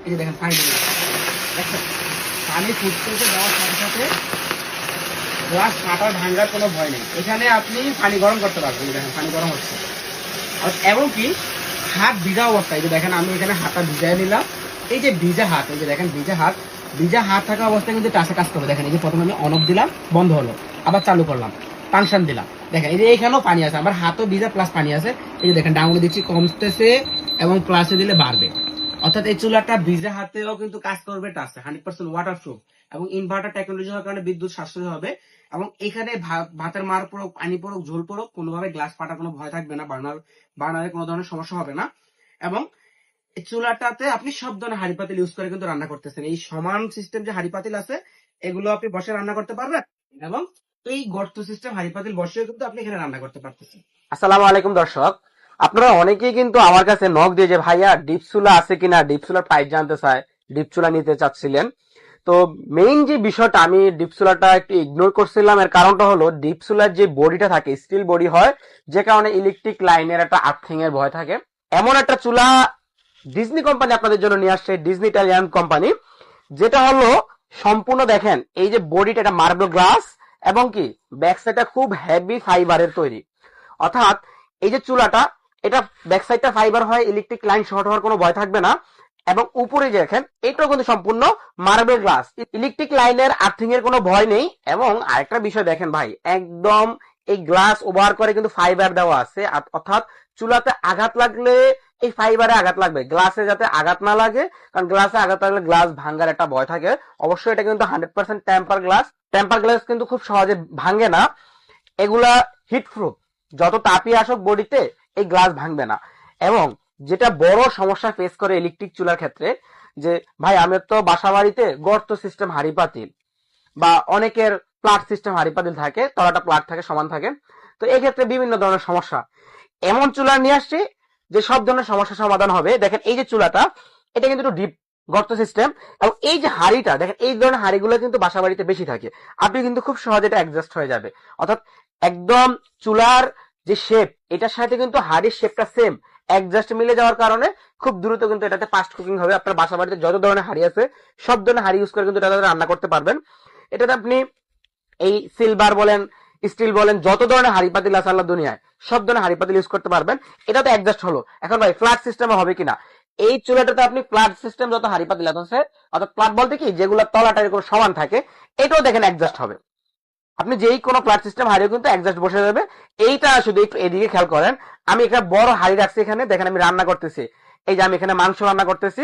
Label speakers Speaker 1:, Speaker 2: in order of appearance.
Speaker 1: এই যে দেখেন পানি দেখছেন, পানি ফুটতে দেওয়ার সাথে সাথে গ্লাস ফাটার ভাঙার কোনো ভয় নেই। এখানে আপনি পানি গরম করতে পারবেন, দেখেন পানি গরম হচ্ছে। আর এবং কি হাত ভিজা অবস্থায়, যে দেখেন আমি এখানে হাতটা ভিজাই নিলাম, এই যে ভিজা হাত, এই যে দেখেন ভিজা হাত থাকা অবস্থায় কিন্তু টাচে কাজ করবে। দেখেন এই যে প্রথমে আমি অন অফ দিলাম, বন্ধ হলো, আবার চালু করলাম, ফাংশন দিলাম, দেখেন এই যে এখানেও পানি আছে, আমার হাতও ভিজা প্লাস পানি আছে। এই যে দেখেন ডাউনে দিচ্ছি কমতেছে এবং প্লাসে দিলে বাড়বে। অর্থাৎ এই চুলাটা ভিজা হাতেও কিন্তু কাজ করবে, টাচে 100% ওয়াটার প্রুফ এবং ইনভার্টার টেকনোলজি হওয়ার কারণে বিদ্যুৎ সাশ্রয় হবে। এবং এখানে ভাতের মার পড়ুক, পানি পড়ুক, ঝোল পড়ুক, কোনোভাবে গ্লাস ফাটার কোনো ভয় থাকবে না, বার্নারে কোনো ধরনের সমস্যা হবে না। এবং এই চুলাটাতে আপনি সব ধরনের হাঁড়ি পাতিল ইউজ করে কিন্তু রান্না করতেছেন। এই সমান সিস্টেম যে হাঁড়ি পাতিল আছে এগুলো আপনি বসে রান্না করতে পারবেন, এবং এই গর্ত সিস্টেম হাঁড়ি পাতিল বসেও কিন্তু আপনি এখানে রান্না করতে পারতেছেন। আসসালামু আলাইকুম দর্শক, আপনারা অনেকেই কিন্তু আমার কাছে নক দিয়ে যে ভাইয়া ডিপ চুলা আছে কিনা, ডিপ চুলার প্রাইস জানতে চায়, ডিপ চুলা নিতে চাচ্ছিলেন। তো মেইন যে বিষয়টা, আমি ডিপ চুলাটা একটু ইগনোর করছিলাম, এর কারণটা হলো ডিপ চুলার যে বডিটা থাকে স্টিল বডি হয়, যে কারণে ইলেকট্রিক লাইনের একটা আর্থিং এর ভয় থাকে। এমন একটা চুলা ডিজনি কোম্পানি আপনাদের জন্য নিয়ে আসছে, ডিজনি ইটালিয়ান কোম্পানি, যেটা হলো সম্পূর্ণ দেখেন এই যে বডিটা, এটা মার্বেল গ্লাস এবং কি ব্যাক সাইডটা খুব হেভি ফাইবারের তৈরি। অর্থাৎ এই যে চুলাটা, এটা ব্যাক সাইডটা ফাইবার হয়, ইলেকট্রিক লাইন শর্ট হওয়ার কোনো ভয় থাকবে না। এবং উপরে যে দেখেন এটাও কিন্তু সম্পূর্ণ মার্বেল গ্লাস, ইলেকট্রিক লাইনের আর্থিং এর কোনো ভয় নেই। এবং আরেকটা বিষয় দেখেন ভাই, একদম এই গ্লাস ওভার করে কিন্তু ফাইবার দেওয়া আছে, অর্থাৎ চুলাতে আঘাত লাগলে এই ফাইবারে আঘাত লাগবে, গ্লাসে যাতে আঘাত না লাগে, কারণ গ্লাসে আঘাত লাগলে গ্লাস ভাঙার একটা ভয় থাকে। অবশ্যই এটা কিন্তু 100% টেম্পার গ্লাস কিন্তু খুব সহজে ভাঙে না, এগুলা হিট প্রুফ, যত তাপই আসুক বডিতে এই গ্লাস ভাঙবে না। এবং যেটা বড় সমস্যা ফেস করে ইলেকট্রিক চুলার ক্ষেত্রে, যে ভাই আমি তো বাসা বাড়িতে গর্ত সিস্টেম হাঁড়ি পাতিল, বা অনেকের প্লাট সিস্টেম হাঁড়ি পাতিল থাকে, তলাটা প্লাট থাকে, সমান থাকে, তো এক্ষেত্রে বিভিন্ন ধরনের সমস্যা। এমন চুলা নিয়ে আসছি যে সব ধরনের সমস্যার সমাধান হবে। দেখেন এই যে চুলাটা, এটা কিন্তু একটু ডিপ গর্ত সিস্টেম, এবং এই যে হাঁড়িটা দেখেন, এই ধরনের হাঁড়িগুলো কিন্তু বাসা বাড়িতে বেশি থাকে, আপনি কিন্তু খুব সহজে এটা অ্যাডজাস্ট হয়ে যাবে। অর্থাৎ একদম চুলার যে শেপ, এটার সাথে কিন্তু হাঁড়ির শেপটা সেম, অ্যাডজাস্ট মিলে যাওয়ার কারণে খুব দ্রুত কিন্তু এটাতে ফাস্ট কুকিং হবে। আপনার বাসা বাড়িতে যত ধরনের হাঁড়ি আছে সব ধরনের হাঁড়ি ইউজ করে কিন্তু এটাতে রান্না করতে পারবেন। এটাতে আপনি এই সিলভার বলেন, স্টিল বলেন, যত ধরনের হাঁড়ি পাতিল আছে আল্লাহ দুনিয়ায় সব ধরনের হাঁড়ি পাতিল ইউজ করতে পারবেন। এটাতে অ্যাডজাস্ট হলো। এখন ভাই ফ্ল্যাট সিস্টেমে হবে কিনা, এই চুলাটাতে আপনি ফ্ল্যাট সিস্টেম যত হাঁড়ি পাতিল আছে, অর্থাৎ ফ্ল্যাট বলতে কি যেগুলো তলাটা এরকম সমান থাকে, এটাও দেখেন অ্যাডজাস্ট হবে। আপনি যেই কোনো ফ্ল্যাট সিস্টেম হাঁড়িও কিন্তু অ্যাডজাস্ট বসে যাবে। এইটা শুধু একটু এদিকে খেয়াল করেন, আমি একটা বড় হাঁড়ি রাখছি এখানে, দেখেন আমি রান্না করতেছি, এই যে আমি এখানে মাংস রান্না করতেছি,